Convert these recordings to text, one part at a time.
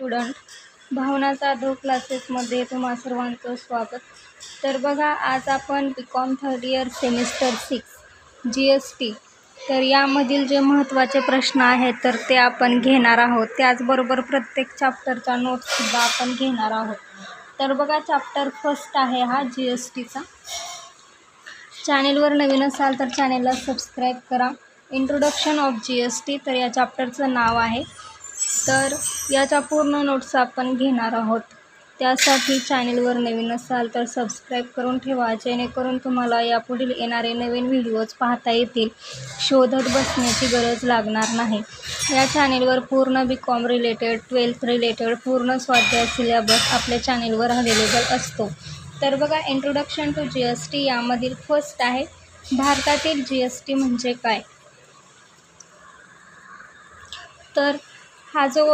Student भावना जाधव क्लासेसमध्ये तुम्हा सर्वांचं स्वागत. तर बघा, आज आपण BCom third year semester 6 GST तर यामधील जे महत्त्वाचे प्रश्न आहेत तर ते आपण घेणार आहोत. त्याचबरोबर प्रत्येक चॅप्टरचा नोट्ससुद्धा आपण घेणार आहोत. तर बघा, चॅप्टर फर्स्ट आहे हा GSTचा. चॅनेलवर नवीन असाल तर चॅनेलला सबस्क्राईब करा. इंट्रोडक्शन ऑफ GST तर या चॅप्टरचं नाव आहे. तर याच्या पूर्ण नोट्स आपण घेणार आहोत. त्यासाठी चॅनेलवर नवीन असाल तर सबस्क्राईब करून ठेवा, जेणेकरून तुम्हाला यापुढील येणारे नवीन व्हिडिओज पाहता येतील. शोधत बसण्याची गरज लागणार नाही. या चॅनेलवर पूर्ण BCom रिलेटेड, 12th रिलेटेड पूर्ण स्वाध्याय सिलेबस आपल्या चॅनेलवर अवेलेबल असतो. तर बघा, इंट्रोडक्शन टू GST यामधील फर्स्ट आहे, भारतातील GST म्हणजे काय. तर हा जो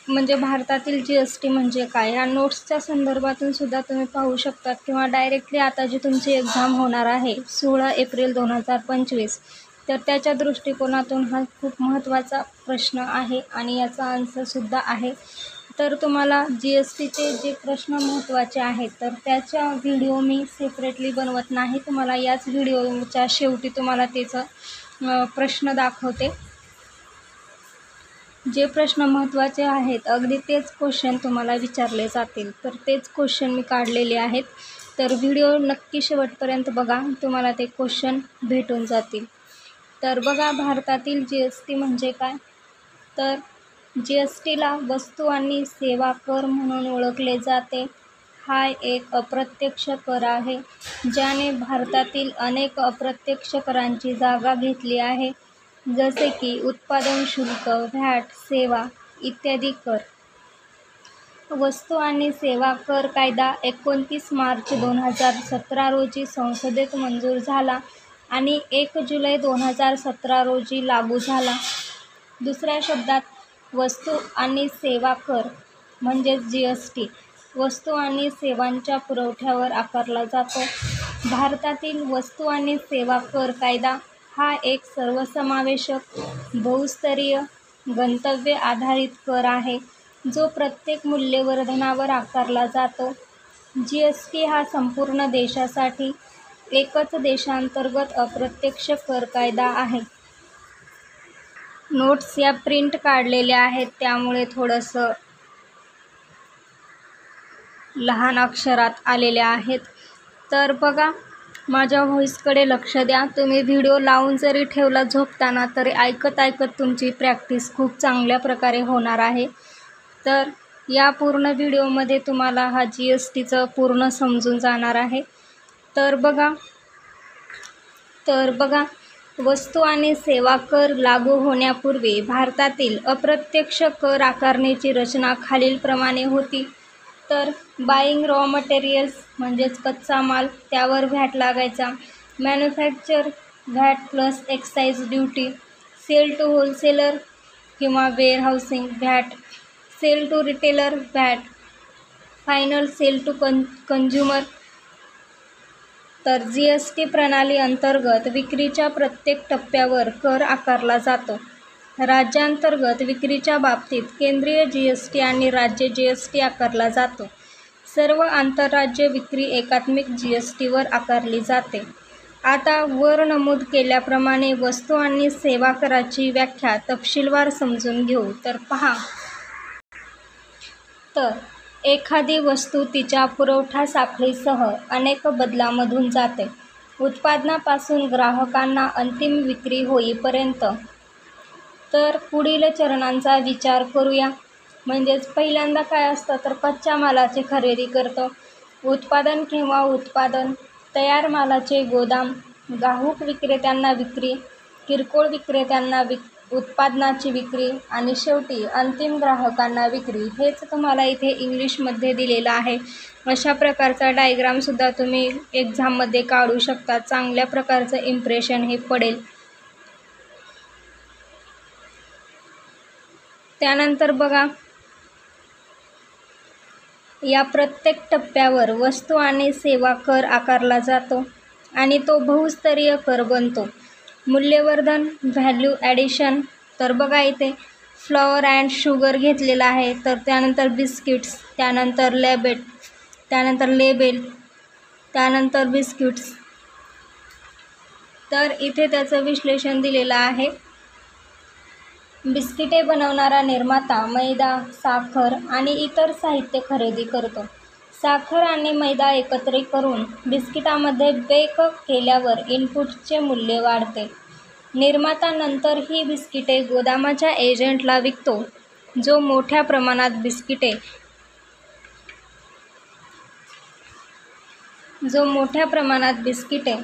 म्हणजे भारतातील GST म्हणजे काय, ह्या नोट्सच्या संदर्भातून सुद्धा तुम्ही पाहू शकतात, किंवा डायरेक्टली आता जी तुमची एक्झाम होणार आहे 16 एप्रिल 2025 तर त्याच्या दृष्टिकोनातून हा खूप महत्त्वाचा प्रश्न आहे आणि याचा आन्सरसुद्धा आहे. तर तुम्हाला GSTचे जे प्रश्न महत्त्वाचे आहेत तर त्याच्या व्हिडिओ मी सेपरेटली बनवत नाही. तुम्हाला याच व्हिडिओच्या शेवटी तुम्हाला त्याचं प्रश्न दाखवते. जे प्रश्न महत्त्वाचे आहेत अगदी तेच क्वेश्चन तुम्हाला विचारले जातील. तर तेच क्वेश्चन मी काढलेले आहेत. तर व्हिडिओ नक्की शेवटपर्यंत बघा, तुम्हाला ते क्वेश्चन भेटून जातील. तर बघा, भारतातील GST म्हणजे काय. तर GSTला वस्तू आणि सेवा कर म्हणून ओळखले जाते. हा एक अप्रत्यक्ष कर आहे, ज्याने भारतातील अनेक अप्रत्यक्ष करांची जागा घेतली आहे, जसे की उत्पादन शुल्क, व्हॅट, सेवा इत्यादी कर. वस्तू आणि सेवा कर कायदा 29 मार्च 2017 रोजी संसदेत मंजूर झाला आणि 1 जुलै 2017 रोजी लागू झाला. दुसऱ्या शब्दात, वस्तू आणि सेवा कर म्हणजेच GST वस्तू आणि सेवांच्या पुरवठ्यावर आकारला जातो. भारतातील वस्तू आणि सेवा कर कायदा हा एक सर्वसमावेशक, बहुस्तरीय, गंतव्य आधारित कर आहे, जो प्रत्येक मूल्यवर्धनावर आकारला जातो. GST हा संपूर्ण देशासाठी एकच देशांतर्गत अप्रत्यक्ष कर कायदा आहे. नोट्स या प्रिंट काढलेल्या आहेत, त्यामुळे थोडंसं लहान अक्षरात आलेल्या आहेत. तर बघा, माझ्या व्हॉईसकडे लक्ष द्या. तुम्ही व्हिडिओ लावून जरी ठेवला झोपताना तरी ऐकत तुमची प्रॅक्टिस खूप चांगल्या प्रकारे होणार आहे. तर या पूर्ण व्हिडिओमध्ये तुम्हाला हा GSTचं पूर्ण समजून जाणार आहे. तर बघा, वस्तू आणि सेवा कर लागू होण्यापूर्वी भारतातील अप्रत्यक्ष कर आकारणीची रचना खालीलप्रमाणे होती. तर बाईंग रॉ मटेरियल्स म्हणजेच कच्चा माल, त्यावर व्हॅट लागायचा. Manufacture VAT plus excise duty. Sale to wholesaler किंवा warehousing VAT. Sale to retailer VAT. Final sale to consumer. तर GST प्रणाली अंतर्गत विक्रीच्या प्रत्येक टप्प्यावर कर आकारला जातो. राज्यांतर्गत विक्रीच्या बाबतीत केंद्रीय GST आणि राज्य GST आकारला जातो. सर्व आंतरराज्य विक्री एकात्मिक GSTवर आकारली जाते. आता वर नमूद केल्याप्रमाणे वस्तू आणि सेवा कराची व्याख्या तपशीलवार समजून घेऊ. तर पहा, तर एखादी वस्तू तिच्या पुरवठा साखळीसह अनेक बदलांमधून जाते, उत्पादनापासून ग्राहकांना अंतिम विक्री होईपर्यंत. तर पुढील चरणांचा विचार करूया. म्हणजेच पहिल्यांदा काय असतं, तर कच्च्या मालाची खरेदी करतो, उत्पादन किंवा उत्पादन, तयार मालाचे गोदाम, घाऊक विक्रेत्यांना विक्री, किरकोळ विक्रेत्यांना उत्पादनाची विक्री आणि शेवटी अंतिम ग्राहकांना विक्री. हेच तुम्हाला इथे इंग्लिशमध्ये दिलेलं आहे. अशा प्रकारचा डायग्रामसुद्धा तुम्ही एक्झाममध्ये काढू शकता. चांगल्या प्रकारचं इम्प्रेशन हे पडेल. त्यानंतर बघा, या प्रत्येक टप्प्यावर वस्तू आणि सेवा कर आकारला जातो आणि तो बहुस्तरीय कर बनतो. मूल्यवर्धन, व्हॅल्यू ॲडिशन. तर बघा, इथे फ्लॉवर अँड शुगर घेतलेला आहे, तर त्यानंतर बिस्किट्स, त्यानंतर लेबेल, त्यानंतर बिस्किट्स. तर इथे त्याचं विश्लेषण दिलेलं आहे. बिस्किटे बनवणारा निर्माता मैदा, साखर आणि इतर साहित्य खरेदी करतो. साखर आणि मैदा एकत्र करून बिस्किटामध्ये बेक केल्यावर इनपुटचे मूल्य वाढते. निर्माता नंतर ही बिस्किटे गोदामाच्या एजंटला विकतो, जो मोठ्या प्रमाणात बिस्किटे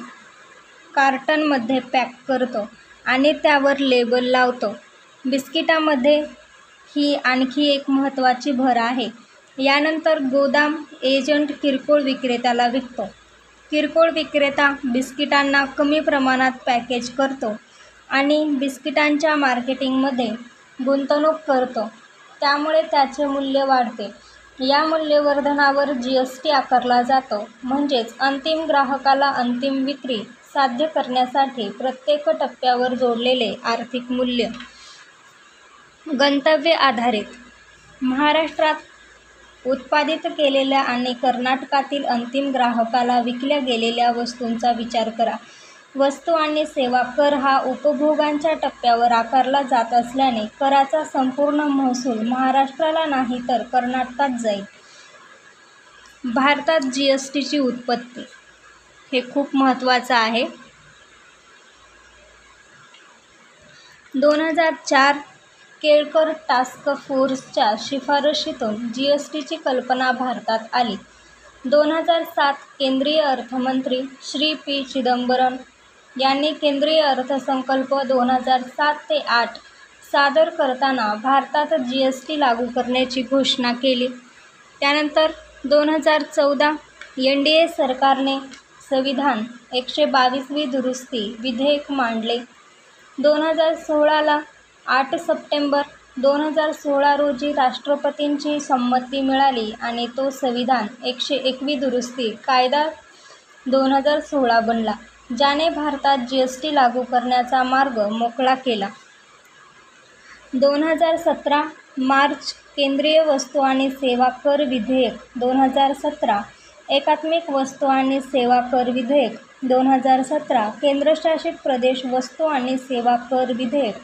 कार्टनमध्ये पॅक करतो आणि त्यावर लेबल लावतो. बिस्किटामध्ये ही आणखी एक महत्त्वाची भर आहे. यानंतर गोदाम एजंट किरकोळ विक्रेत्याला विकतो. किरकोळ विक्रेता बिस्किटांना कमी प्रमाणात पॅकेज करतो आणि बिस्किटांच्या मार्केटिंगमध्ये गुंतवणूक करतो, त्यामुळे त्याचे मूल्य वाढते. या मूल्यवर्धनावर GST आकारला जातो. म्हणजेच अंतिम ग्राहकाला अंतिम विक्री साध्य करण्यासाठी प्रत्येक टप्प्यावर जोडलेले आर्थिक मूल्य. गंतव्य आधारित. महाराष्ट्रात उत्पादित केलेल्या आणि कर्नाटकातील अंतिम ग्राहकाला विकल्या गेलेल्या वस्तूंचा विचार करा. वस्तू आणि सेवा कर हा उपभोगांच्या टप्प्यावर आकारला जात असल्याने कराचा संपूर्ण महसूल महाराष्ट्राला नाही तर कर्नाटकात जाईल. भारतात GSTची उत्पत्ती. हे खूप महत्त्वाचं आहे. 2004 केळकर टास्क फोर्सच्या शिफारशीतून GSTची कल्पना भारतात आली. 2007 केंद्रीय अर्थमंत्री श्री P. चिदंबरम यांनी केंद्रीय अर्थसंकल्प 2007 ते 2008 सादर करताना भारतात GST लागू करण्याची घोषणा केली. त्यानंतर 2014 NDA सरकारने संविधान 122वी दुरुस्ती विधेयक मांडले. 2016ला 8 सप्टेंबर 2016 रोजी राष्ट्रपतींची संमती मिळाली आणि तो संविधान 101वी दुरुस्ती कायदा 2016 बनला, ज्याने भारतात GST लागू करण्याचा मार्ग मोकळा केला. 2017 मार्च केंद्रीय वस्तू आणि सेवा कर विधेयक 2017, एकात्मिक वस्तू आणि सेवा कर विधेयक 2017, केंद्रशासित प्रदेश वस्तू आणि सेवा कर विधेयक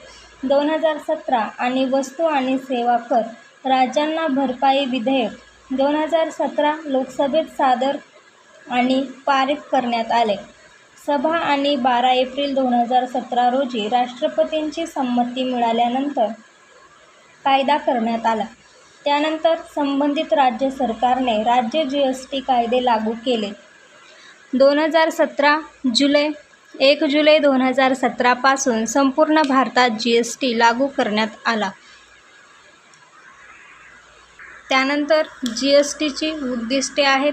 2017 आणि वस्तू आणि सेवा कर राज्यांना भरपाई विधेयक 2017 लोकसभेत सादर आणि पारित करण्यात आले. सभा आणि 12 एप्रिल 2017 रोजी राष्ट्रपतींची संमती मिळाल्यानंतर कायदा करण्यात आला. त्यानंतर संबंधित राज्य सरकारने राज्य GST कायदे लागू केले. 1 जुलै 2017 पासून संपूर्ण भारतात GST लागू करण्यात आला. त्यानंतर GSTची उद्दिष्टे आहेत.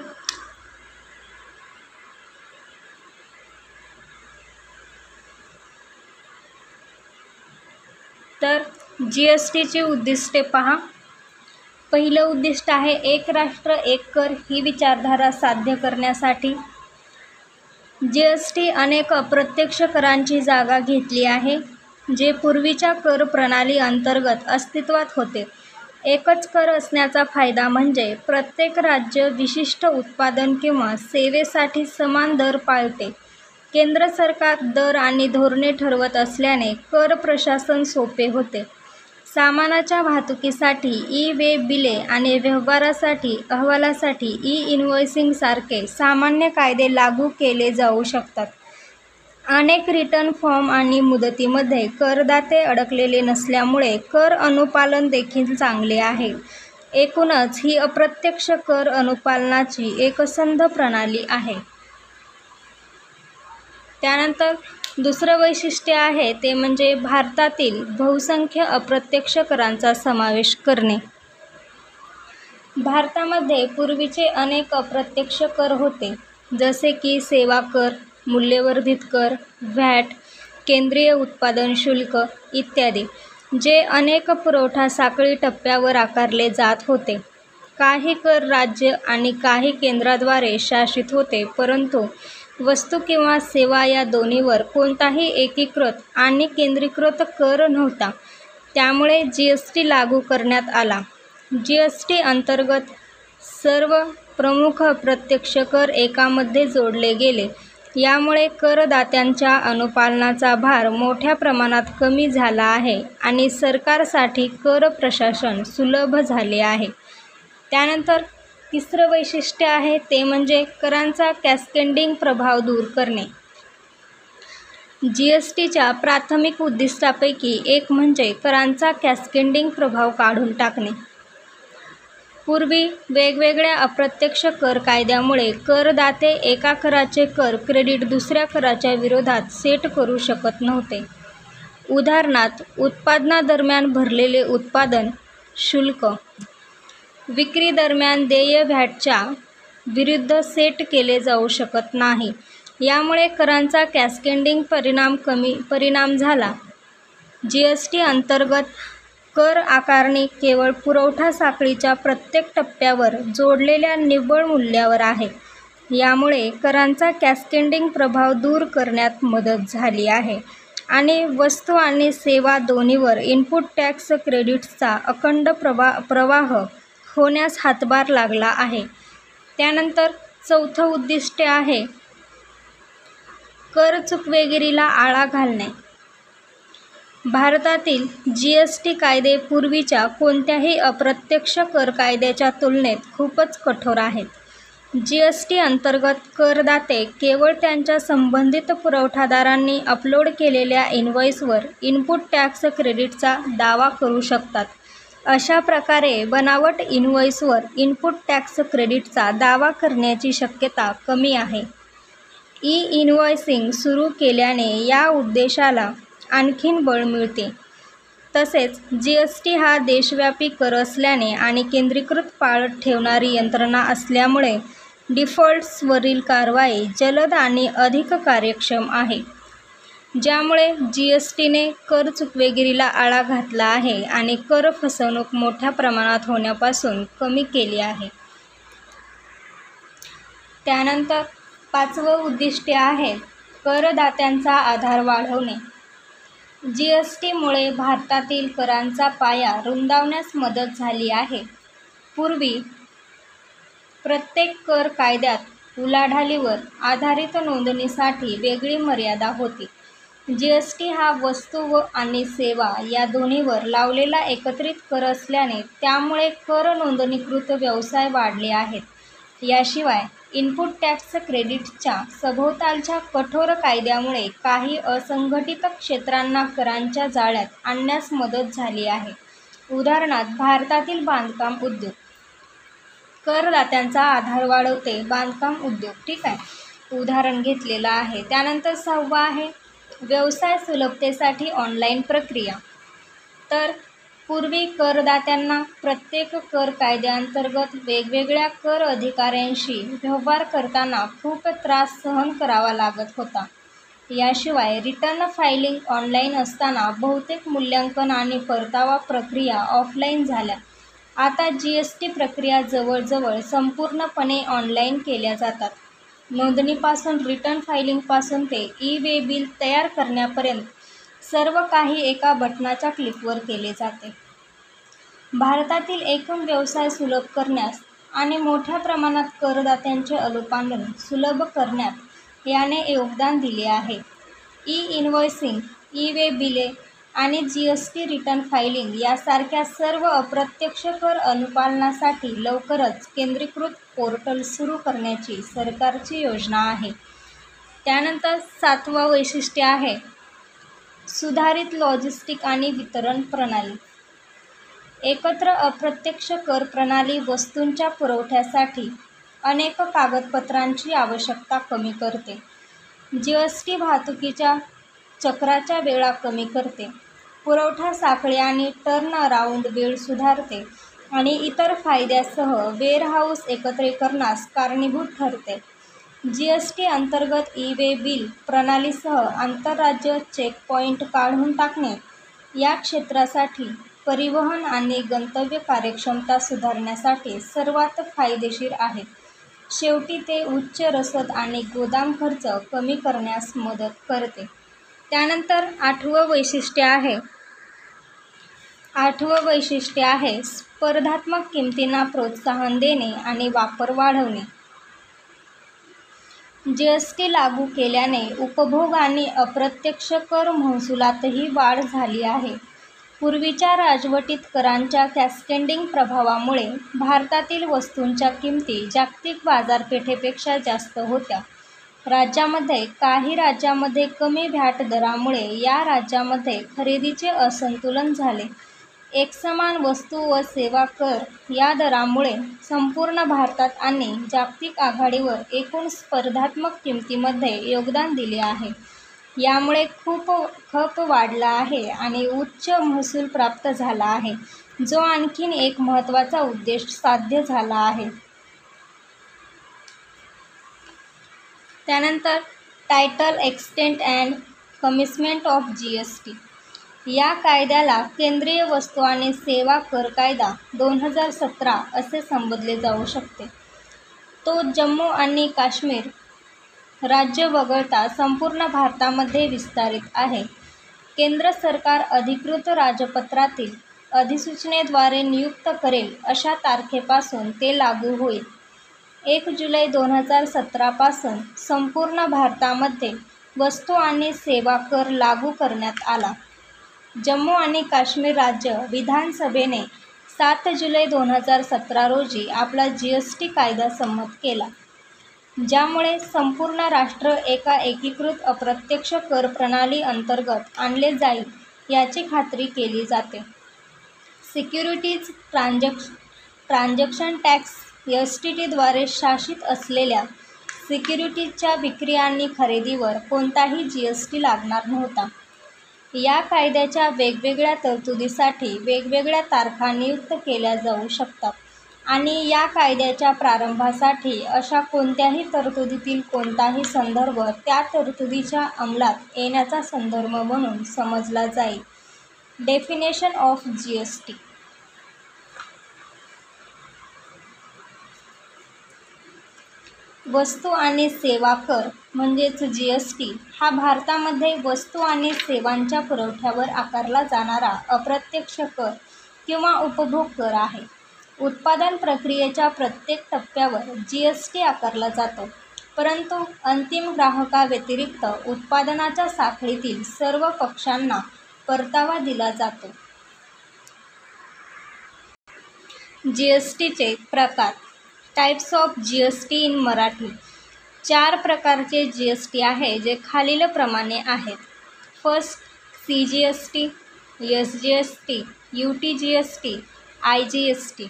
तर GSTची उद्दिष्टे पहा. पहिलं उद्दिष्ट आहे एक राष्ट्र एक कर ही विचारधारा साध्य करण्यासाठी. GST अनेक अप्रत्यक्ष करांची जागा घेतली आहे, जे पूर्वीच्या कर प्रणाली अंतर्गत अस्तित्वात होते. एकच कर असण्याचा फायदा म्हणजे प्रत्येक राज्य विशिष्ट उत्पादन किंवा सेवेसाठी समान दर पाळते. केंद्र सरकार दर आणि धोरणे ठरवत असल्याने कर प्रशासन सोपे होते. सामानाच्या वाहतुकीसाठी ई-वे बिले आणि व्यवहारासाठी अहवालासाठी ई-इन्व्हॉइसिंग सारखे सामान्य कायदे लागू केले जाऊ शकतात. अनेक रिटर्न फॉर्म आणि मुदतीमध्ये करदाते अडकलेले नसल्यामुळे कर अनुपालन देखील चांगले आहे. एकूणच ही अप्रत्यक्ष कर अनुपालनाची एकसंध प्रणाली आहे. त्यानंतर दुसरं वैशिष्ट्य आहे ते म्हणजे भारतातील बहुसंख्य अप्रत्यक्ष करांचा समावेश करणे. भारतामध्ये पूर्वीचे अनेक अप्रत्यक्ष कर होते, जसे की सेवा कर, मूल्यवर्धित कर, व्हॅट, केंद्रीय उत्पादन शुल्क इत्यादी, जे अनेक पुरवठा साखळी टप्प्यावर आकारले जात होते. काही कर राज्य आणि काही केंद्राद्वारे शासित होते, परंतु वस्तू किंवा सेवा या दोन्हीवर कोणताही एकीकृत आणि केंद्रीकृत कर नव्हता. त्यामुळे GST लागू करण्यात आला. GST अंतर्गत सर्व प्रमुख अप्रत्यक्ष कर एकामध्ये जोडले गेले. यामुळे करदात्यांच्या अनुपालनाचा भार मोठ्या प्रमाणात कमी झाला आहे आणि सरकारसाठी कर प्रशासन सुलभ झाले आहे. त्यानंतर तिसरं वैशिष्ट्य आहे ते म्हणजे करांचा कॅस्केडिंग प्रभाव दूर करणे. GSTच्या प्राथमिक उद्दिष्टापैकी एक म्हणजे करांचा कॅस्केडिंग प्रभाव काढून टाकणे. पूर्वी वेगवेगळ्या अप्रत्यक्ष कर कायद्यामुळे करदाते एका कराचे कर क्रेडिट दुसऱ्या कराच्या विरोधात सेट करू शकत नव्हते. उदाहरणार्थ, उत्पादनादरम्यान भरलेले उत्पादन शुल्क विक्री दरम्यान देय व्हॅटच्या विरुद्ध सेट केले जाऊ शकत नाही. यामुळे करांचा कॅस्केडिंग परिणाम झाला. GST अंतर्गत कर आकारणी केवळ पुरवठा साखळीच्या प्रत्येक टप्प्यावर जोडलेल्या निव्वळ मूल्यावर आहे. यामुळे करांचा कॅस्केडिंग प्रभाव दूर करण्यात मदत झाली आहे आणि वस्तू आणि सेवा दोन्हीवर इनपुट टॅक्स क्रेडिट्सचा अखंड प्रवाह होण्यास हातभार लागला आहे. त्यानंतर चौथं उद्दिष्ट आहे कर चुकवेगिरीला आळा घालणे. भारतातील GST कायदे पूर्वीच्या कोणत्याही अप्रत्यक्ष कर कायद्याच्या तुलनेत खूपच कठोर आहेत. GST अंतर्गत करदाते केवळ त्यांच्या संबंधित पुरवठादारांनी अपलोड केलेल्या इनव्हॉइसवर इनपुट टॅक्स क्रेडिटचा दावा करू शकतात. अशा प्रकारे बनावट इनव्हॉइसवर इनपुट टॅक्स क्रेडिटचा दावा करण्याची शक्यता कमी आहे. ई-इनव्हॉइसिंग सुरू केल्याने या उद्देशाला आणखीन बळ मिळते. तसेच GST हा देशव्यापी कर असल्याने आणि केंद्रीकृत पाळत ठेवणारी यंत्रणा असल्यामुळे डिफॉल्ट्सवरील कारवाई जलद आणि अधिक कार्यक्षम आहे. ज्यामुळे GSTने कर चुकवेगिरीला आळा घातला आहे आणि कर फसवणूक मोठ्या प्रमाणात होण्यापासून कमी केली आहे. त्यानंतर पाचवं उद्दिष्ट आहे करदात्यांचा आधार वाढवणे. GSTमुळे भारतातील करांचा पाया रुंदावण्यास मदत झाली आहे. पूर्वी प्रत्येक कर कायद्यात उलाढालीवर आधारित नोंदणीसाठी वेगळी मर्यादा होती. GST हा वस्तू आणि सेवा या दोन्हीवर लावलेला एकत्रित कर असल्याने त्यामुळे कर नोंदणीकृत व्यवसाय वाढले आहेत. याशिवाय इनपुट टॅक्स क्रेडिटच्या सभोवतालच्या कठोर कायद्यामुळे काही असंघटित क्षेत्रांना करांच्या जाळ्यात आणण्यास मदत झाली आहे. उदाहरणार्थ, भारतातील बांधकाम उद्योग. करदात्यांचा आधार वाढवते बांधकाम उद्योग. ठीक आहे, उदाहरण घेतलेलं आहे. त्यानंतर 6वं आहे व्यवसाय सुलभतेसाठी ऑनलाईन प्रक्रिया. तर पूर्वी करदात्यांना प्रत्येक कर कायद्याअंतर्गत वेगवेगळ्या कर अधिकाऱ्यांशी व्यवहार करताना खूप त्रास सहन करावा लागत होता. याशिवाय रिटर्न फायलिंग ऑनलाईन असताना बहुतेक मूल्यांकन आणि परतावा प्रक्रिया ऑफलाईन झाल्या. आता GST प्रक्रिया जवळजवळ संपूर्णपणे ऑनलाईन केल्या जातात. नोंदणीपासून रिटर्न फायलिंगपासून ते ई-वे बिल तयार करण्यापर्यंत सर्व काही एका बटनाच्या क्लिकवर केले जाते. भारतातील एकूण व्यवसाय सुलभ करण्यास आणि मोठ्या प्रमाणात करदात्यांचे अनुपालन सुलभ करण्यात याने योगदान दिले आहे. ई-इनव्हॉइसिंग, ई-वे बिले आणि GST रिटर्न फायलिंग यासारख्या सर्व अप्रत्यक्ष कर अनुपालनासाठी लवकरच केंद्रीकृत पोर्टल सुरू करण्याची सरकारची योजना आहे. त्यानंतर 7वं वैशिष्ट्य आहे सुधारित लॉजिस्टिक आणि वितरण प्रणाली. एकत्र अप्रत्यक्ष कर प्रणाली वस्तूंच्या पुरवठ्यासाठी अनेक कागदपत्रांची आवश्यकता कमी करते. GST वाहतुकीच्या चक्राच्या वेळा कमी करते, पुरवठा साखळी आणि टर्न अराउंड वेळ सुधारते आणि इतर फायद्यासह वेअरहाऊस एकत्रीकरणास कारणीभूत ठरते. GST अंतर्गत ई-वे बिल प्रणालीसह आंतरराज्य चेकपॉइंट काढून टाकणे या क्षेत्रासाठी परिवहन आणि गंतव्य कार्यक्षमता सुधारण्यासाठी सर्वात फायदेशीर आहे. शेवटी ते उच्च रसद आणि गोदाम खर्च कमी करण्यास मदत करते. त्यानंतर 8वं वैशिष्ट्य आहे 8वं वैशिष्ट्य आहे स्पर्धात्मक किमतींना प्रोत्साहन देणे आणि वापर वाढवणे. GST लागू केल्याने उपभोग आणि अप्रत्यक्ष कर महसुलातही वाढ झाली आहे. पूर्वीच्या राजवटीत करांच्या कॅस्केडिंग प्रभावामुळे भारतातील वस्तूंच्या किमती जागतिक बाजारपेठेपेक्षा जास्त होत्या. काही राज्यामध्ये कमी व्हॅट दरामुळे या राज्यामध्ये खरेदीचे असंतुलन झाले. एकसमान वस्तू व सेवा कर या दरामुळे संपूर्ण भारतात आणि जागतिक आघाडीवर एकूण स्पर्धात्मक किमतीमध्ये योगदान दिले आहे. यामुळे खप वाढला आहे आणि उच्च महसूल प्राप्त झाला आहे, जो आणखीन एक महत्त्वाचा उद्देश साध्य झाला आहे. त्यानंतर title extent and commitment of GST. या कायद्याला केंद्रीय वस्तू आणि सेवा कर कायदा 2017 असे संबोधले जाऊ शकते. तो जम्मू आणि काश्मीर राज्य वगळता संपूर्ण भारतामध्ये विस्तारित आहे. केंद्र सरकार अधिकृत राजपत्रातील अधिसूचनेद्वारे नियुक्त करेल अशा तारखेपासून ते लागू होईल. 1 जुलै 2017 पासून संपूर्ण भारतामध्ये वस्तू आणि सेवा कर लागू करण्यात आला. जम्मू आणि काश्मीर राज्य विधानसभेने 7 जुलै 2017 रोजी आपला GST कायदा संमत केला, ज्यामुळे संपूर्ण राष्ट्र एका एकीकृत अप्रत्यक्ष कर प्रणाली अंतर्गत आणले जाईल याची खात्री केली जाते. सिक्युरिटीज ट्रान्झॅक्शन टॅक्स STT द्वारे शासित असलेल्या सिक्युरिटीजच्या विक्री आणि खरेदीवर कोणताही GST लागणार नव्हता. या कायद्याच्या वेगवेगळ्या तरतुदीसाठी वेगवेगळ्या तारखा नियुक्त केल्या जाऊ शकतात आणि या कायद्याच्या प्रारंभासाठी अशा कोणत्याही तरतुदीतील कोणताही संदर्भ त्या तरतुदीच्या अंमलात येण्याचा संदर्भ म्हणून समजला जाईल. Definition of GST. वस्तू आणि सेवा कर म्हणजेच GST हा भारतामध्ये वस्तू आणि सेवांच्या पुरवठ्यावर आकारला जाणारा अप्रत्यक्ष कर किंवा उपभोग कर आहे. उत्पादन प्रक्रियेच्या प्रत्येक टप्प्यावर GST आकारला जातो, परंतु अंतिम ग्राहकाव्यतिरिक्त उत्पादनाच्या साखळीतील सर्व पक्षांना परतावा दिला जातो. GSTचे प्रकार. Types of GST in Marathi. 4 प्रकारचे GST आहे जे खालीलप्रमाणे आहेत. First, CGST, SGST, UTGST, IGST.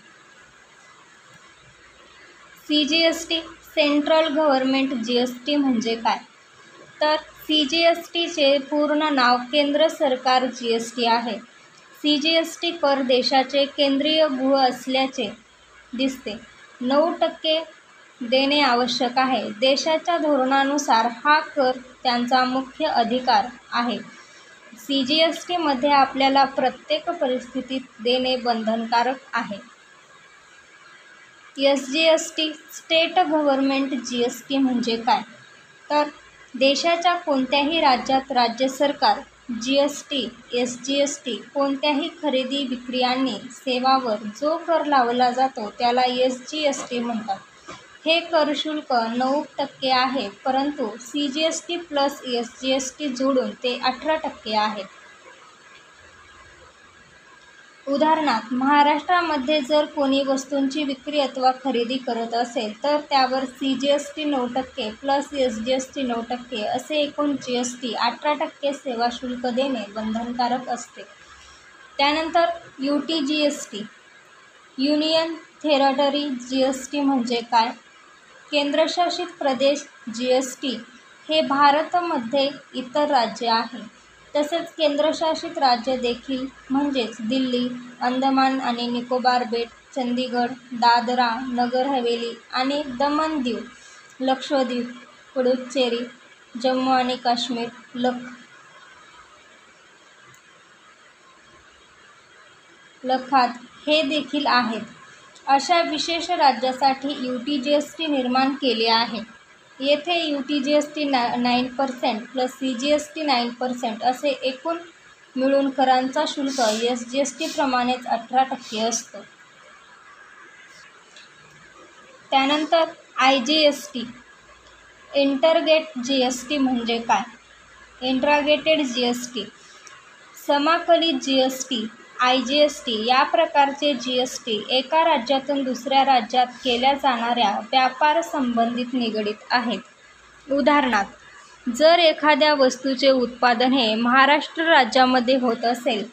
CGST central government GST म्हणजे काय? तर CGSTचे पूर्ण नाव केंद्र सरकार GST आहे. CGST कर देशाचे केंद्रीय गृह असल्याचे दिसते. 9% देणे आवश्यक आहे. देशाच्या धोरणानुसार हा कर त्यांचा मुख्य अधिकार आहे. CGST मध्ये आपल्याला प्रत्येक परिस्थितीत देणे बंधनकारक आहे. SGST स्टेट गव्हर्नमेंट GST म्हणजे काय? तर देशाच्या कोणत्याही राज्यात राज्य सरकार GST, SGST कोणत्याही खरेदी, विक्री आणि सेवावर जो कर लावला जातो त्याला SGST म्हणतात. हे कर शुल्क 9% आहे, परंतु CGST प्लस SGST जोडून ते 18% आहे. उदाहरणार्थ, महाराष्ट्रामध्ये जर कोणी वस्तूंची विक्री अथवा खरेदी करत असेल तर त्यावर CGST 9% प्लस SGST 9% असे एकूण GST 18% सेवा शुल्क देणे बंधनकारक असते. त्यानंतर UTGST युनियन टेरिटरी GST म्हणजे काय? केंद्रशासित प्रदेश GST हे भारतामध्ये इतर राज्य आहे. तसेच केंद्रशासित राज्य देखील म्हणजेच दिल्ली, अंदमान आणि निकोबार बेट, चंदीगड, दादरा नगर हवेली आणि दमण दीव, लक्षद्वीप, पुडुचेरी, जम्मू आणि काश्मीर, लक्षद्वीप हे देखील आहेत. अशा विशेष राज्यासाठी UTGST निर्माण केले आहे. येथे UTGST 9% प्लस CGST 9% असे एकूण मिळून करांचा शुल्क SGST प्रमाणेच 18% असतं. त्यानंतर IGST इंटरगेट GST म्हणजे काय? इंट्रागेटेड GST, समाकलित GST, IGST या प्रकारचे GST एका राज्यातून दुसऱ्या राज्यात केल्या जाणाऱ्या व्यापार संबंधित निगडीत आहेत. उदाहरणार्थ, जर एखाद्या वस्तूचे उत्पादन हे महाराष्ट्र राज्यामध्ये होत असेल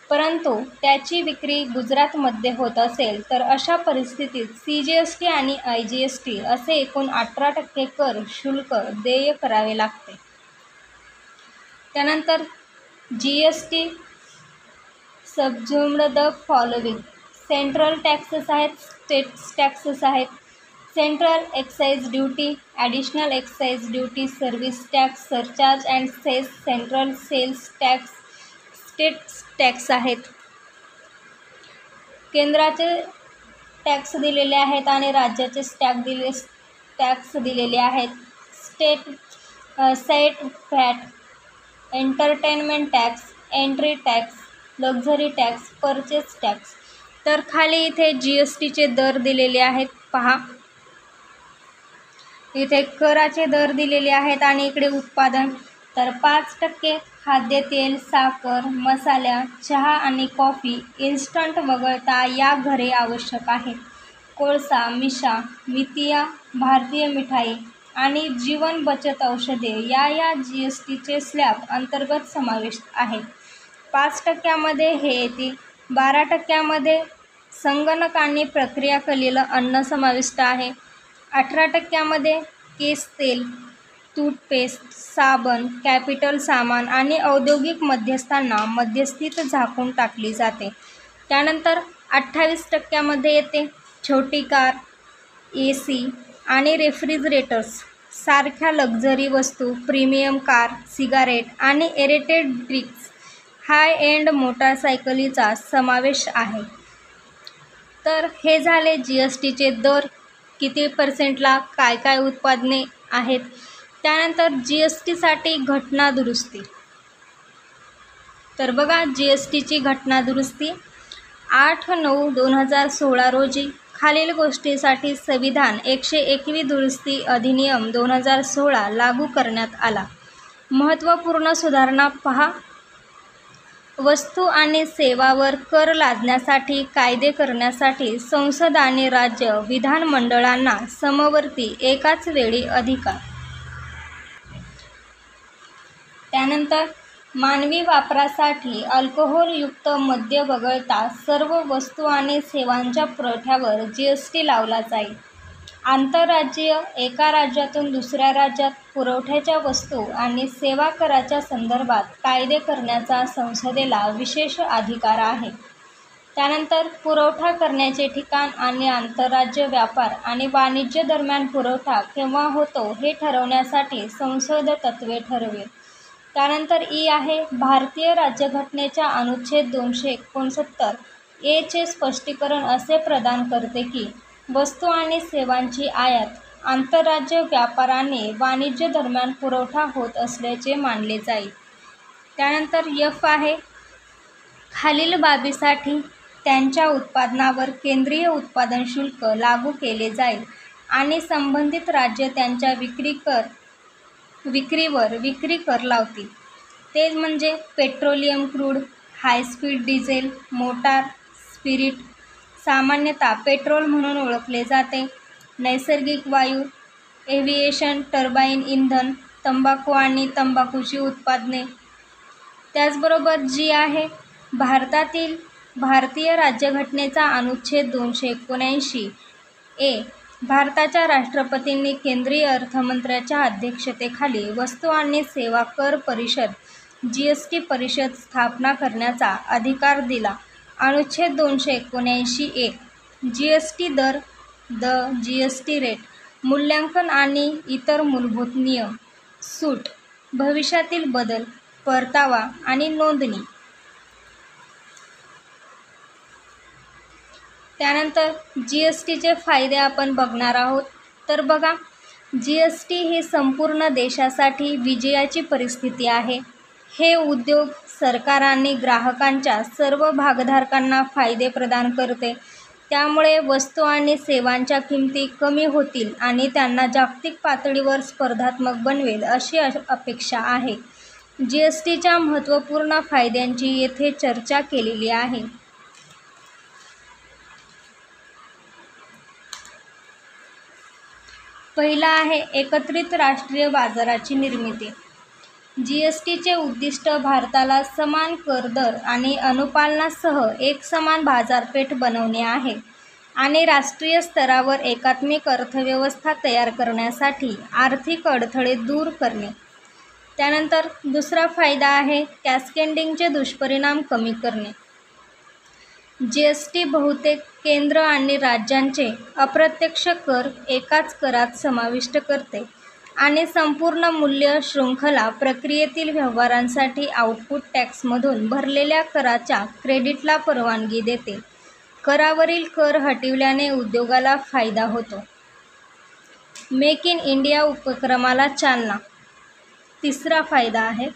परंतु त्याची विक्री गुजरातमध्ये होत असेल तर अशा परिस्थितीत CGST आणि IGST असे एकूण 18% कर शुल्क देय करावे लागते. त्यानंतर GST subsumed the following. Central taxes आहेत, स्टेट टॅक्सेस आहेत. Central excise duty, additional excise duty, service tax, surcharge and cess, central sales tax, state tax आहेत. केंद्राचे टॅक्स दिलेले आहेत आणि राज्याचे टॅक्स दिलेले आहेत. Set VAT, entertainment tax, entry tax, luxury tax, purchase tax. तर खाली इथे GSTचे दर दिलेले आहेत पहा. इथे कराचे दर दिलेले आहेत आणि इकडे उत्पादन. तर 5% खाद्यतेल, साखर, मसाल्या, चहा आणि कॉफी इन्स्टंट वगळता या घरे आवश्यक आहेत. कोळसा, मिशा, मितिया, भारतीय मिठाई आणि जीवन बचत औषधे या GSTचे स्लॅब अंतर्गत समाविष्ट आहेत. 5% हे येतील. 12% संगणक आणि प्रक्रिया केलेलं अन्न समाविष्ट आहे. 18% केस तेल, टूथपेस्ट, साबण, कॅपिटल सामान आणि औद्योगिक मध्यस्थांना मध्यस्थीत झाकून टाकली जाते. त्यानंतर 28% येते छोटी कार, AC आणि रेफ्रिजरेटर्स सारख्या लक्झरी वस्तू, प्रीमियम कार, सिगारेट आणि एरेटेड ड्रिंक्स, हाय एंड मोटारसायकलीचा समावेश आहे. तर हे झाले GSTचे दर, किती पर्सेंटला काय काय उत्पादने आहेत. त्यानंतर GSTसाठी घटना दुरुस्ती. तर बघा, GSTची घटना दुरुस्ती 8/9/2016 रोजी खालील गोष्टीसाठी संविधान 121 दुरुस्ती अधिनियम 2016 लागू करण्यात आला. महत्त्वपूर्ण सुधारणा पहा. वस्तू आणि सेवावर कर लादण्यासाठी कायदे करण्यासाठी संसद आणि राज्य विधानमंडळांना समवर्ती एकाच वेळी अधिकार. त्यानंतर मानवी वापरासाठी अल्कोहोलयुक्त मद्य वगळता सर्व वस्तू आणि सेवांच्या पुरवठ्यावर GST लावला जाईल. आंतरराज्यीय, एका राज्यातून दुसऱ्या राज्यात पुरवठ्याच्या वस्तू आणि सेवा कराच्या संदर्भात कायदे करण्याचा संसदेला विशेष अधिकार आहे. त्यानंतर पुरवठा करण्याचे ठिकाण आणि आंतरराज्य व्यापार आणि वाणिज्य दरम्यान पुरवठा केव्हा होतो हे ठरवण्यासाठी संसद तत्त्वे ठरवेल. त्यानंतर आहे भारतीय राज्यघटनेच्या अनुच्छेद 269 ए चे स्पष्टीकरण असे प्रदान करते की वस्तू आणि सेवांची आयात आंतरराज्य व्यापार आणि वाणिज्य दरम्यान पुरवठा होत असल्याचे मानले जाईल. त्यानंतर आहे खालील बाबीसाठी त्यांच्या उत्पादनावर केंद्रीय उत्पादन शुल्क लागू केले जाईल आणि संबंधित राज्य त्यांच्या विक्रीवर विक्री कर लावतील. ते म्हणजे petroleum crude, high speed diesel, motor spirit, सामान्यतः पेट्रोल म्हणून ओळखले जाते, नैसर्गिक वायू, एव्हिएशन टर्बाईन इंधन, तंबाखू आणि तंबाखूची उत्पादने. त्याचबरोबर आहे भारतातील भारतीय राज्यघटनेचा अनुच्छेद 279 ए. भारताच्या राष्ट्रपतींनी केंद्रीय अर्थमंत्र्याच्या अध्यक्षतेखाली वस्तू आणि सेवा कर परिषद GST परिषद स्थापना करण्याचा अधिकार दिला. अनुच्छेद 279 ए. GST दर, GST रेट, मूल्यांकन आणि इतर मूलभूत नियम, सूट, भविष्यातील बदल, परतावा आणि नोंदणी. त्यानंतर GSTचे फायदे आपण बघणार आहोत. तर बघा, GST ही संपूर्ण देशासाठी विजयाची परिस्थिती आहे. हे उद्योग सरकार आणि ग्राहकांच्या सर्व भागधारकांना फायदे प्रदान करते. त्यामुळे वस्तू आणि सेवांच्या किमती कमी होतील आणि त्यांना जागतिक पातळीवर स्पर्धात्मक बनवेल अशी अपेक्षा आहे. जीएसटीच्या महत्त्वपूर्ण फायद्यांची येथे चर्चा केलेली आहे. पहिला आहे एकत्रित राष्ट्रीय बाजाराची निर्मिती. जीएसटीचे उद्दिष्ट भारताला समान कर दर आणि अनुपालनासह एकसमान बाजारपेठ बनवणे आहे आणि राष्ट्रीय स्तरावर एकात्मिक अर्थव्यवस्था तयार करण्यासाठी आर्थिक अडथळे दूर करणे. त्यानंतर दुसरा फायदा आहे कॅस्केडिंगचे दुष्परिणाम कमी करणे. जीएसटी बहुतेक केंद्र आणि राज्यांचे अप्रत्यक्ष कर एकाच करात समाविष्ट करते आणि संपूर्ण मूल्य शृंखला प्रक्रियेतील व्यवहारांसाठी आउटपुट टॅक्समधून भरलेल्या कराच्या क्रेडिटला परवानगी देते. करावरील कर हटविल्याने उद्योगाला फायदा होतो. मेक इन इंडिया उपक्रमाला चालना. तिसरा फायदा आहे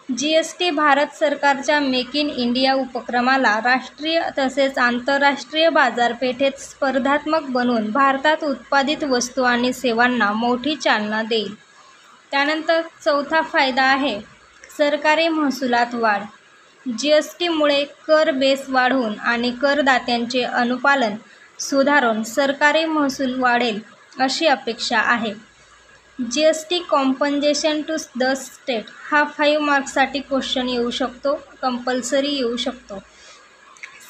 जीएसटी भारत सरकारच्या मेक इन इंडिया उपक्रमाला राष्ट्रीय तसेच आंतरराष्ट्रीय बाजारपेठेत स्पर्धात्मक बनवून भारतात उत्पादित वस्तू आणि सेवांना मोठी चालना देईल. त्यानंतर चौथा फायदा आहे सरकारी महसुलात वाढ. जीएसटीमुळे कर बेस वाढवून आणि करदात्यांचे अनुपालन सुधारून सरकारी महसूल वाढेल अशी अपेक्षा आहे. GST compensation to the state हा 5 मार्क्ससाठी क्वेश्चन येऊ शकतो, कंपल्सरी येऊ शकतो.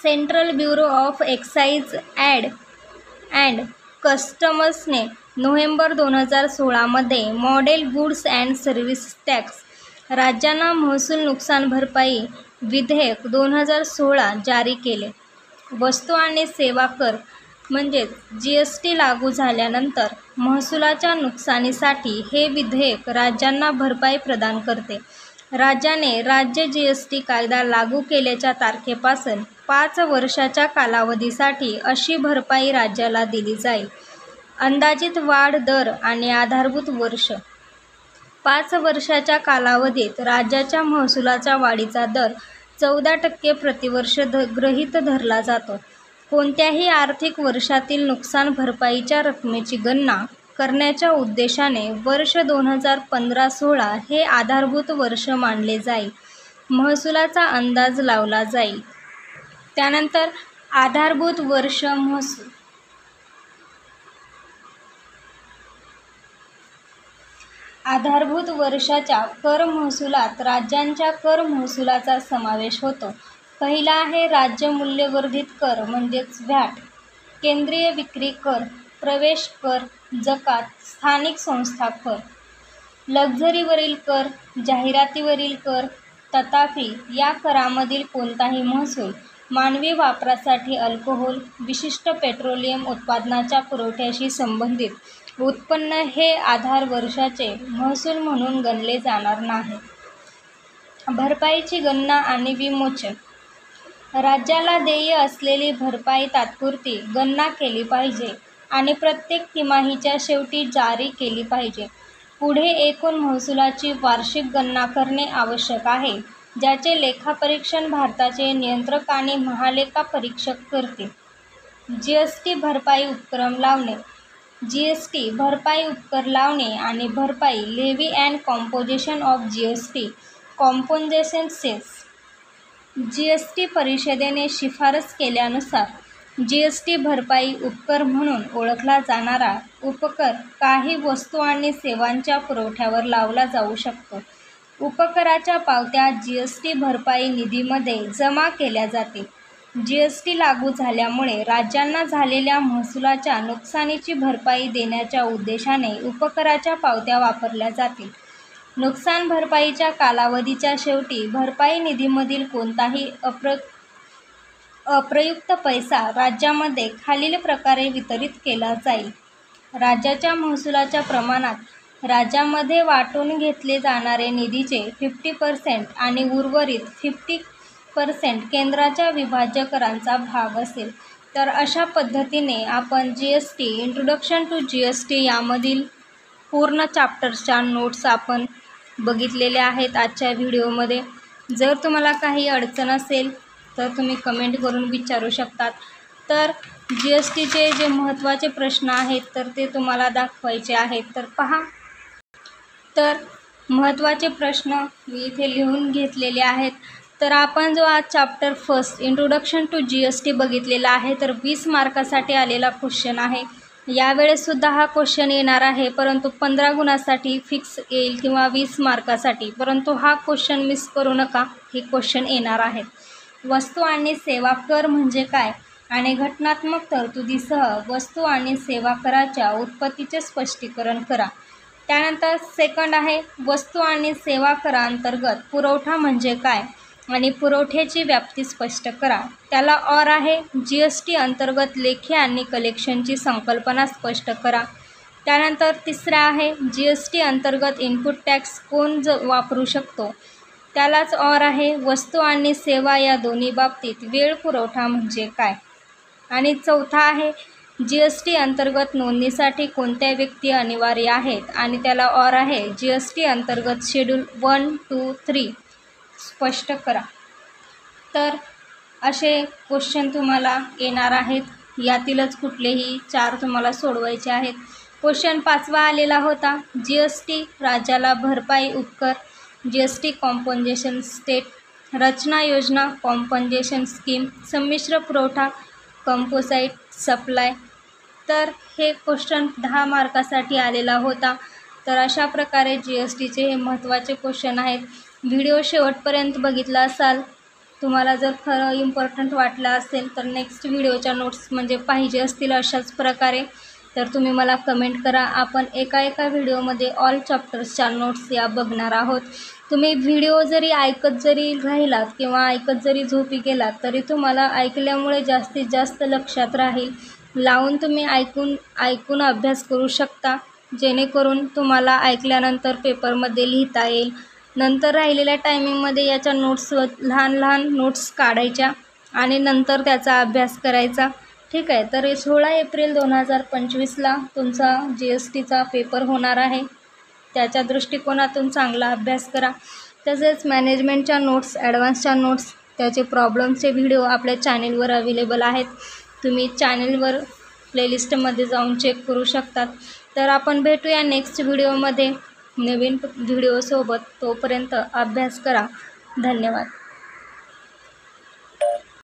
Central bureau of excise and कस्टम्सने नोव्हेंबर 2016 मध्ये model goods and service tax राज्यांना महसूल नुकसान भरपाई विधेयक 2016 जारी केले. वस्तू आणि सेवा कर म्हणजेच जीएसटी लागू झाल्यानंतर महसुलाच्या नुकसानीसाठी हे विधेयक राज्यांना भरपाई प्रदान करते. राज्याने राज्य जीएसटी कायदा लागू केल्याच्या तारखेपासून 5 वर्षाच्या कालावधीसाठी अशी भरपाई राज्याला दिली जाईल. अंदाजित वाढ दर आणि आधारभूत वर्ष. 5 वर्षाच्या कालावधीत राज्याच्या महसुलाच्या वाढीचा दर 14% प्रतिवर्ष गृहीत धरला जातो. कोणत्याही आर्थिक वर्षातील नुकसान भरपाईच्या रकमेची गणना करण्याच्या उद्देशाने वर्ष 2015-16 हे आधारभूत वर्ष मानले जाईल. महसुलाचा अंदाज लावला जाईल. त्यानंतर आधारभूत वर्ष महसूल. आधारभूत वर्षाच्या कर महसुलात राज्यांच्या कर महसुलाचा समावेश होतो. पहिला आहे राज्य मूल्यवर्धित कर म्हणजेच व्हॅट, केंद्रीय विक्री कर, प्रवेश कर, जकात, स्थानिक संस्था कर, लक्झरीवरील कर, जाहिरातीवरील कर. तथापि या करामधील कोणताही महसूल मानवी वापरासाठी अल्कोहोल, विशिष्ट पेट्रोलियम उत्पादनाच्या पुरवठ्याशी संबंधित उत्पन्न हे आधार वर्षाचे महसूल म्हणून गणले जाणार नाही. भरपाईची गणना आणि विमोचन. राज्याला देय असलेली भरपाई तात्पुरती गणना केली पाहिजे आणि प्रत्येक तिमाहीच्या शेवटी जारी केली पाहिजे. पुढे एकूण महसुलाची वार्षिक गणना करणे आवश्यक आहे, ज्याचे लेखापरीक्षण भारताचे नियंत्रक आणि महालेखा परीक्षक करतील. जीएसटी भरपाई उपक्रम लावणे. जीएसटी भरपाई उपकर लावणे आणि भरपाई levy and composition of GST compensation cess. GST परिषदेने शिफारस केल्यानुसार जीएसटी भरपाई उपकर म्हणून ओळखला जाणारा उपकर काही वस्तू आणि सेवांच्या पुरवठ्यावर लावला जाऊ शकतो. उपकराच्या पावत्या जीएसटी भरपाई निधीमध्ये जमा केल्या जातील. जीएसटी लागू झाल्यामुळे राज्यांना झालेल्या महसुलाच्या नुकसानीची भरपाई देण्याच्या उद्देशाने उपकराच्या पावत्या वापरल्या जातील. नुकसान भरपाईच्या कालावधीच्या शेवटी भरपाई निधीमधील कोणताही अप्रयुक्त पैसा राज्यामध्ये खालील प्रकारे वितरित केला जाईल. राज्याच्या महसुलाच्या प्रमाणात राज्यामध्ये वाटून घेतले जाणारे निधीचे 50% आणि उर्वरित 50% केंद्राच्या विभाज्य करांचा भाग असेल. तर अशा पद्धतीने आपण जीएसटी इंट्रोडक्शन टू जीएसटी यामधील पूर्ण चॅप्टर्सच्या नोट्स आपण बघितलेले आहेत आजच्या व्हिडिओमध्ये. जर तुम्हाला काही अडचण असेल तर तुम्ही कमेंट करून विचारू शकतात. तर GSTचे जे महत्त्वाचे प्रश्न आहेत तर ते तुम्हाला दाखवायचे आहेत. तर पहा, तर महत्त्वाचे प्रश्न मी इथे लिहून घेतलेले आहेत. तर आपण जो आज chapter first introduction to GST बघितलेला आहे, तर 20 मार्कासाठी आलेला क्वेश्चन आहे. यावेळेससुद्धा हा क्वेश्चन येणार आहे, परंतु 15 गुणासाठी फिक्स येईल किंवा 20 मार्कासाठी. परंतु हा क्वेश्चन मिस करू नका, हे क्वेश्चन येणार आहे. वस्तू आणि सेवा कर म्हणजे काय आणि घटनात्मक तरतुदीसह वस्तू आणि सेवा कराच्या उत्पत्तीचे स्पष्टीकरण करा. त्यानंतर सेकंड आहे वस्तू आणि सेवा करांतर्गत पुरवठा म्हणजे काय आणि पुरवठ्याची व्याप्ती स्पष्ट करा. त्याला और आहे GST अंतर्गत लेखी आणि कलेक्शनची संकल्पना स्पष्ट करा. त्यानंतर तिसरा आहे GST अंतर्गत इनपुट टॅक्स कोण वापरू शकतो. त्यालाच और आहे वस्तू आणि सेवा या दोन्ही बाबतीत वेळ पुरवठा म्हणजे काय. आणि चौथा आहे GST अंतर्गत नोंदणीसाठी कोणत्या व्यक्ती अनिवार्य आहेत आणि त्याला और आहे GST अंतर्गत शेड्यूल 1, 2, 3 स्पष्ट करा. तर असे क्वेश्चन तुम्हाला येणार आहेत. यातीलच कुठलेही 4 तुम्हाला सोडवायचे आहेत. क्वेश्चन 5वा आलेला होता GST राज्याला भरपाई उपकर, GST कॉम्पन्सेशन स्टेट, रचना योजना कॉम्पन्सेशन स्कीम, संमिश्र पुरवठा कंपोसाईट सप्लाय. तर हे क्वेश्चन 10 मार्कासाठी आलेला होता. तर अशा प्रकारे GSTचे हे महत्त्वाचे क्वेश्चन आहेत. व्हिडिओ शेवटपर्यंत बघितला असाल, तुम्हाला जर खरं इम्पॉर्टंट वाटलं असेल तर नेक्स्ट व्हिडिओच्या नोट्स म्हणजे पाहिजे असतील अशाच प्रकारे तर तुम्ही मला कमेंट करा. आपण एका व्हिडिओमध्ये ऑल चॅप्टर्सच्या नोट्स या बघणार आहोत. तुम्ही व्हिडिओ जरी ऐकत जरी राहिलात किंवा ऐकत जरी झोपी गेलात तरी तुम्हाला ऐकल्यामुळे जास्तीत जास्त लक्षात राहील. लावून तुम्ही ऐकून अभ्यास करू शकता, जेणेकरून तुम्हाला ऐकल्यानंतर पेपरमध्ये लिहिता येईल. नंतर राहिलेल्या टायमिंगमध्ये याच्या नोट्स लहान नोट्स काढायच्या आणि नंतर त्याचा अभ्यास करायचा. ठीक आहे. तर 16 एप्रिल 2025ला तुमचा GSTचा पेपर होणार आहे. त्याच्या दृष्टिकोनातून चांगला अभ्यास करा. तसेच मॅनेजमेंटच्या नोट्स, ॲडव्हान्सच्या नोट्स, त्याचे प्रॉब्लेमचे व्हिडिओ आपल्या चॅनेलवर अवेलेबल आहेत. तुम्ही चॅनेलवर प्लेलिस्टमध्ये जाऊन चेक करू शकतात. तर आपण भेटूया नेक्स्ट व्हिडिओमध्ये नवीन व्हिडिओसोबत. तोपर्यंत अभ्यास करा. धन्यवाद.